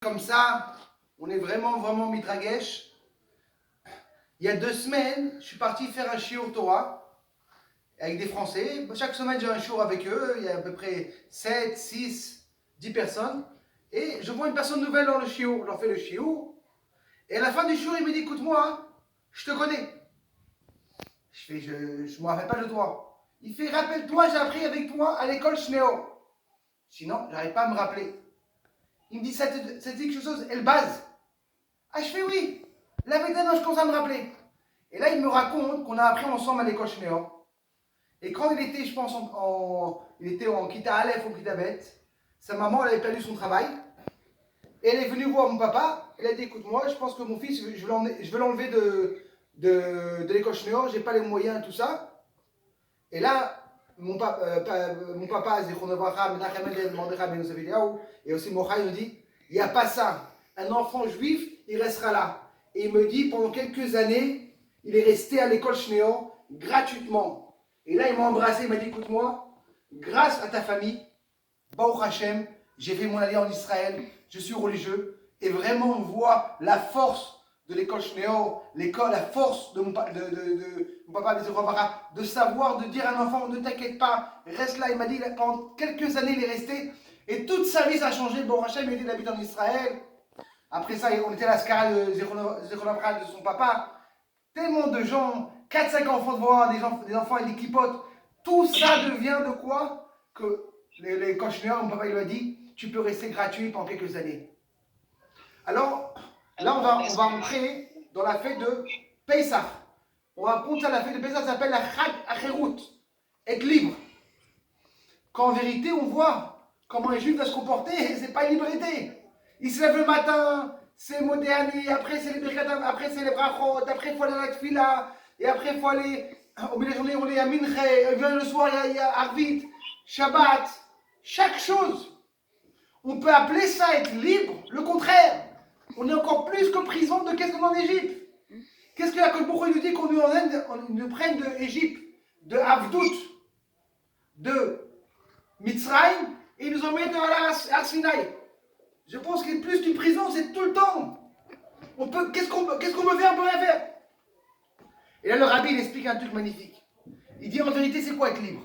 Comme ça, on est vraiment midragesh. Il y a 2 semaines, je suis parti faire un shiur Torah avec des Français. Chaque semaine, j'ai un shiur avec eux. Il y a à peu près 7, 6, 10 personnes. Et je vois une personne nouvelle dans le shiur. Je leur fais le shiur. Et à la fin du shiur, il me dit, écoute-moi, je te connais. Je fais, je ne me rappelle pas de toi. Il fait, rappelle-toi, j'ai appris avec toi à l'école Shnéo. Sinon, j'arrive pas à me rappeler. Il me dit, ça te dit quelque chose, elle base. Ah, je fais oui. Là, maintenant, je commence à me rappeler. Et là, il me raconte qu'on a appris ensemble à l'école Shnéor. Et quand il était, je pense, il était en Kita Aleph ou Kita Bet, sa maman, elle avait perdu son travail. Et elle est venue voir mon papa. Elle a dit, écoute-moi, je pense que mon fils, je veux l'enlever de l'école Shnéor. J'ai pas les moyens, tout ça. Et là, mon papa, Zichron Avraham, Menachem Mendel Mordechai Ben Yosef Eliyahu, et aussi Mochai nous dit, il n'y a pas ça. Un enfant juif, il restera là. Et il me dit, pendant quelques années, il est resté à l'école Shnéor gratuitement. Et là, il m'a embrassé, il m'a dit, écoute-moi, grâce à ta famille, Baruch Hashem, j'ai fait mon allié en Israël, je suis religieux, et vraiment on voit la force de l'école Shnéor, l'école, la force de mon papa, de savoir, de dire à un enfant, ne t'inquiète pas, reste là. Il m'a dit, pendant quelques années, il est resté, et toute sa vie, ça a changé. Baruch Hashem, il était habité en Israël. Après ça, on était à la Skara de Zichron Avraham, de son papa. Tellement de gens, 4-5 enfants de voir, des enfants avec des clipotes. Tout ça devient de quoi? Que les cocheneurs, mon papa il lui a dit, tu peux rester gratuit pendant quelques années. Alors, là on va entrer dans la fête de Pesach. On raconte ça, la fête de Pesach s'appelle la Chag Acherut, être libre. Quand en vérité on voit comment un juif doit se comporter, c'est pas une liberté. Il se lève le matin, c'est Modéani, après c'est les Birkatam, après c'est les Brachot, après il faut aller à la Tfila, et après il faut aller, au milieu de la journée, on est à Minche, le soir il y a Arvit, Shabbat, chaque chose. On peut appeler ça être libre, le contraire. On est encore plus que prison de qu'est-ce qu'on est en Égypte. Qu'est-ce que la Côte nous dit qu'on nous prenne de Égypte, de Avdout, de Mitzrayim, et ils nous emmènent à la Sinaï. Je pense que plus qu'une prison, c'est tout le temps. Qu'est-ce qu'on peut faire? On peut rien faire. Et là, le rabbi, il explique un truc magnifique. Il dit, en vérité, c'est quoi être libre?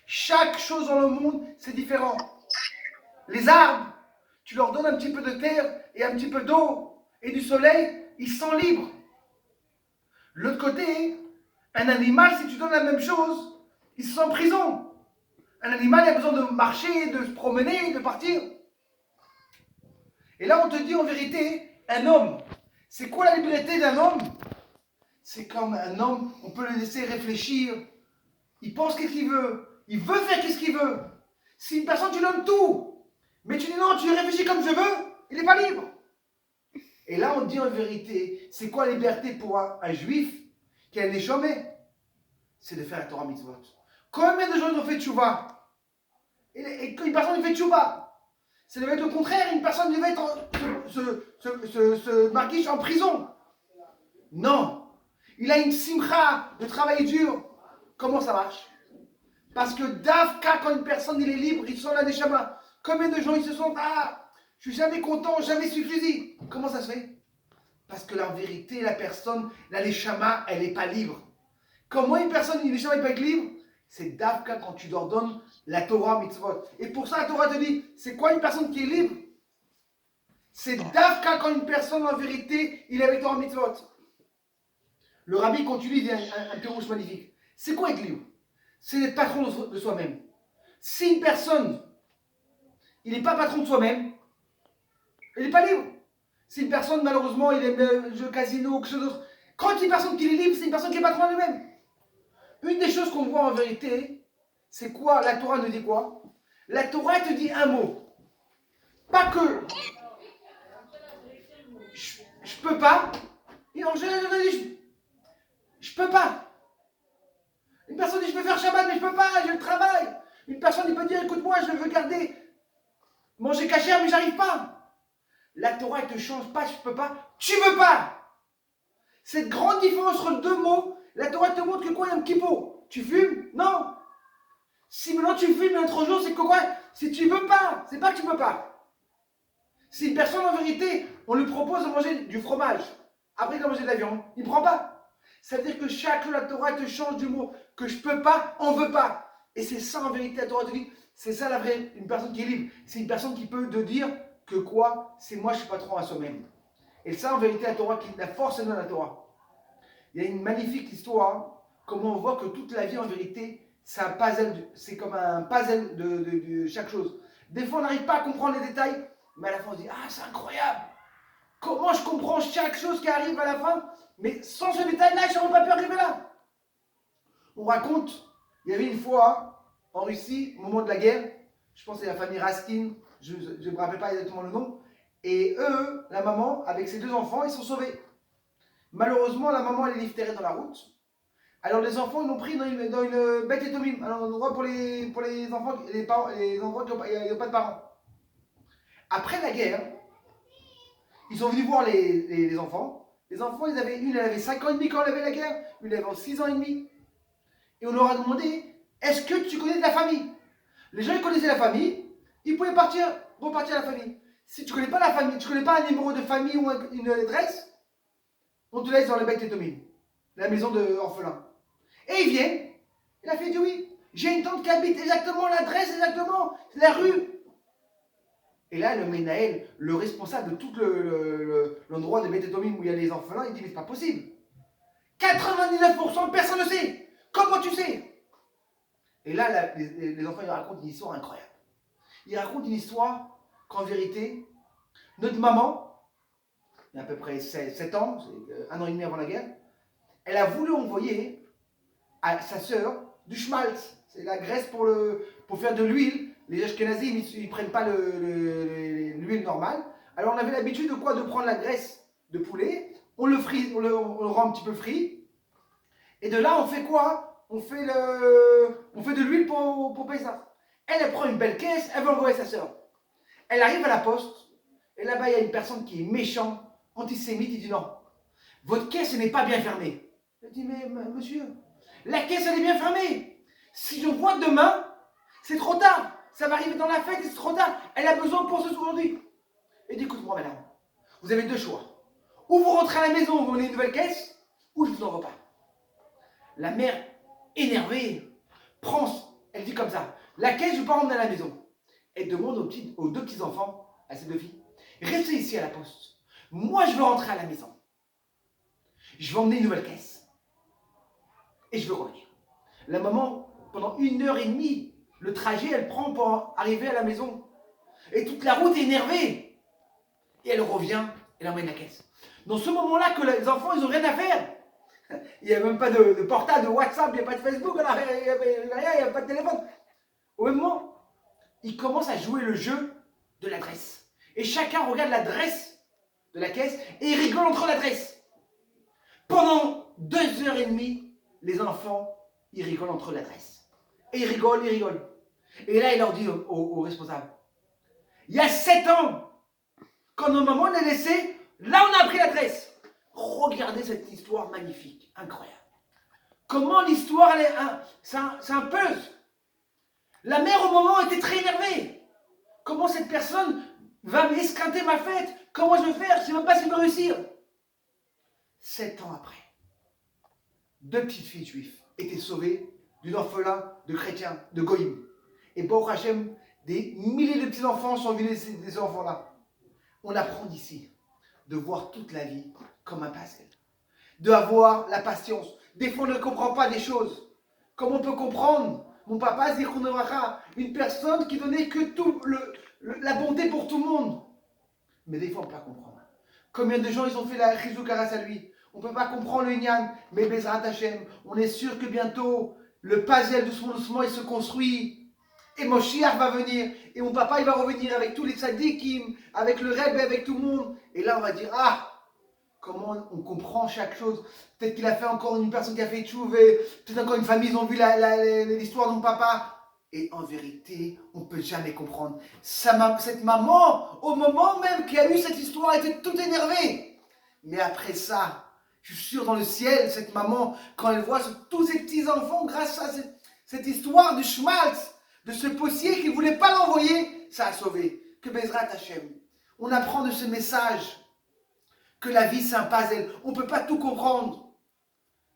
Chaque chose dans le monde, c'est différent. Les arbres, tu leur donnes un petit peu de terre et un petit peu d'eau et du soleil, ils sont libres. L'autre côté, un animal, si tu donnes la même chose, il se sent en prison. Un animal, il a besoin de marcher, de se promener, de partir. Et là, on te dit en vérité, un homme. C'est quoi la liberté d'un homme? C'est comme un homme, on peut le laisser réfléchir. Il pense qu'est-ce qu'il veut. Il veut faire qu'est-ce qu'il veut. Si une personne, tu donnes tout, mais tu dis non, tu réfléchis comme je veux, il n'est pas libre. Et là, on dit en vérité, c'est quoi la liberté pour un juif qui a un échomé? C'est de faire la Torah mitzvot. Combien de gens ont fait tchouva? Et une personne fait tchouva. Ça devait être au contraire, une personne devait être se marquiche en prison. Non. Il a une simcha de travail dur. Comment ça marche? Parce que d'Afka, quand une personne il est libre, il sort la neshama. Combien de gens ils se sont je suis jamais content, jamais suffisant. Comment ça se fait? Parce que la vérité, la personne, la neshama, elle n'est pas libre. Comment une personne, une neshama, elle peut être libre? C'est d'Afka quand tu leur donnes la Torah mitzvot. Et pour ça, la Torah te dit, c'est quoi une personne qui est libre? C'est d'Afka quand une personne, en vérité, il avait Torah mitzvot. Le rabbi continue, il dit un pérouche magnifique. C'est quoi être libre? C'est d'être patron de soi-même. Si une personne, il n'est pas patron de soi-même, il n'est pas libre. Si une personne, malheureusement, il aime le jeu casino ou quelque chose d'autre, quand une personne qui est libre, c'est une personne qui est patron d'elle-même. Une des choses qu'on voit en vérité, c'est quoi? La Torah nous dit quoi? La Torah te dit un mot. Pas que je peux pas. Et en général, je peux pas. Une personne dit je peux faire Shabbat, mais je peux pas, j'ai le travail. Une personne il peut dire écoute-moi, je veux garder manger cachère, mais j'arrive pas. La Torah elle te change pas, je peux pas, tu veux pas. Cette grande différence entre deux mots, la Torah te montre que quoi, il y a un kippo. Tu fumes? Non. Si maintenant tu fumes un autre jour, c'est que quoi? Si tu veux pas, c'est pas que tu peux pas. Si une personne, en vérité, on lui propose de manger du fromage, après il a mangé de la viande, il ne prend pas. Ça veut dire que chaque jour, la Torah te change du mot que je peux pas, on veut pas. Et c'est ça, en vérité, la Torah te dit, c'est ça la vraie, une personne qui est libre. C'est une personne qui peut te dire que quoi, c'est moi, je suis patron à soi-même. Et ça, en vérité, la Torah, la force est dans la Torah. Il y a une magnifique histoire, comment on voit que toute la vie, en vérité, c'est un puzzle, c'est comme un puzzle de chaque chose. Des fois, on n'arrive pas à comprendre les détails, mais à la fin, on se dit, ah, c'est incroyable. Comment je comprends chaque chose qui arrive à la fin, mais sans ce détail-là, je n'aurais pas pu arriver là. On raconte, il y avait une fois, en Russie, au moment de la guerre, je pense que c'est la famille Raskin, je ne me rappelle pas exactement le nom, et eux, la maman, avec ses 2 enfants, ils sont sauvés. Malheureusement, la maman, elle est liftérée dans la route. Alors les enfants, ils l'ont pris dans une bête étomime, un endroit pour les enfants, les enfants qui n'ont pas de parents. Après la guerre, ils sont venus voir les enfants. Les enfants, une, elle avait 5 ans et demi quand elle avait la guerre, une elle avait 6 ans et demi. Et on leur a demandé, est-ce que tu connais de la famille? Les gens, ils connaissaient la famille, ils pouvaient repartir à la famille. Si tu ne connais pas la famille, tu ne connais pas un numéro de famille ou une adresse, on te laisse dans le bec tétomine, la maison de orphelin. Et ils viennent, et la fille dit oui, j'ai une tante qui habite exactement l'adresse, exactement la rue. Et là, le Ménaël, le responsable de tout l'endroit de Bététomime où il y a les orphelins, il dit mais c'est pas possible. 99% personne ne sait. Comment tu sais? Et là, les enfants, ils racontent une histoire incroyable. Ils racontent une histoire qu'en vérité, notre maman, il y a à peu près 7 ans, 1 an et demi avant la guerre, elle a voulu envoyer à sa sœur du schmaltz. C'est la graisse pour faire de l'huile. Les Ashkenazim, ils ne prennent pas l'huile normale. Alors on avait l'habitude de quoi? De prendre la graisse de poulet, on le rend un petit peu frit. Et de là, on fait quoi? On fait de l'huile pour Pessah. Elle prend une belle caisse, elle va envoyer sa sœur. Elle arrive à la poste, et là-bas, il y a une personne qui est méchante, antisémite, il dit non, votre caisse n'est pas bien fermée. Elle dit, mais monsieur, la caisse, elle est bien fermée. Si je vois demain, c'est trop tard. Ça va arriver dans la fête et c'est trop tard. Elle a besoin pour ce aujourd'hui. Elle dit, écoute-moi, madame, vous avez 2 choix. Ou vous rentrez à la maison, vous donnez une nouvelle caisse, ou je vous envoie pas. La mère, énervée, elle dit comme ça, la caisse, je ne vais pas ramener à la maison. Elle demande aux 2 petits-enfants, à ces 2 filles, restez ici à la poste. Moi, je veux rentrer à la maison. Je vais emmener une nouvelle caisse. Et je veux revenir. La maman, pendant 1h30, le trajet, elle prend pour arriver à la maison. Et toute la route est énervée. Et elle revient, elle emmène la caisse. Dans ce moment-là, que les enfants, ils n'ont rien à faire. Il n'y a même pas de portable, de WhatsApp, il n'y a pas de Facebook, il n'y a pas de téléphone. Au même moment, ils commencent à jouer le jeu de l'adresse. Et chacun regarde l'adresse de la caisse et ils rigolent entre l'adresse. Pendant 2h30, les enfants, ils rigolent entre l'adresse. Et ils rigolent. Et là, il leur dit au responsable, il y a 7 ans, quand nos mamans les laissaient, là on a appris l'adresse. Regardez cette histoire magnifique, incroyable. Comment l'histoire, c'est un puzzle. La mère au moment était très énervée. Comment cette personne va m'esquinter ma fête? Comment je vais faire? Je ne sais même pas si je vais réussir. 7 ans après, 2 petites filles juives étaient sauvées d'une orphelin de chrétiens, de goïm. Et Baruch Hashem, des milliers de petits-enfants sont venus de ces enfants-là. On apprend d'ici de voir toute la vie comme un puzzle. D'avoir la patience. Des fois, on ne comprend pas des choses. Comme on peut comprendre, mon papa, une personne qui donnait que la bonté pour tout le monde. Mais des fois, on ne peut pas comprendre. Combien de gens ils ont fait la Chizuk grâce à lui? On ne peut pas comprendre le Inyan, mais Bezrat Hashem, on est sûr que bientôt, le puzzle, doucement, il se construit. Et Moshiach va venir. Et mon papa, il va revenir avec tous les tzadikim, avec le Rebbe, avec tout le monde. Et là, on va dire, ah, comment on comprend chaque chose. Peut-être qu'il a fait encore une personne qui a fait Tchouvé, peut-être encore une famille, ils ont vu l'histoire de mon papa. Et en vérité, on ne peut jamais comprendre. Cette maman, au moment même qui a eu cette histoire, était toute énervée. Mais après ça, je suis sûr dans le ciel, cette maman, quand elle voit tous ses petits-enfants, grâce à cette histoire du schmaltz, de ce postier qui ne voulait pas l'envoyer, ça a sauvé. Que Bezrat Hashem, On apprend de ce message que la vie c'est un puzzle. On ne peut pas tout comprendre.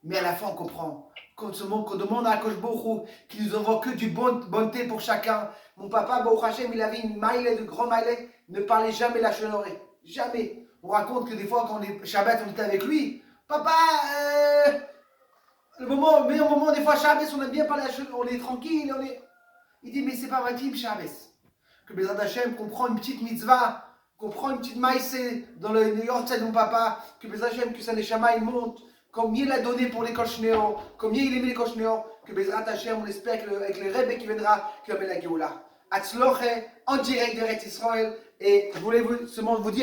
Mais à la fin on comprend. Qu'on demande à Kosh Borou qu'il nous envoie que du bonté pour chacun. Mon papa, Baruch Hashem, il avait une maille de grand maille, ne parlait jamais la chenorée. Jamais. On raconte que des fois, quand on est Shabbat, on était avec lui. Papa, le meilleur moment, des fois, Shabbat, on aime bien parler la chenorée, on est tranquille, Il dit, mais c'est pas ma team, Shabbat. Que Bezrat Hashem, qu'on prend une petite mitzvah, qu'on prend une petite maïse dans le yortzeit de mon papa, que Bezrat Hashem, que ça les chama, il monte. Combien il a donné pour les Koshnéo, combien il aimait les Koshnéo, que Bezrat Hashem, on espère avec le Rebbe qui viendra, qu'il amène la Géoula. Atzloche, en direct de Eretz Israël, et je voulais seulement vous dire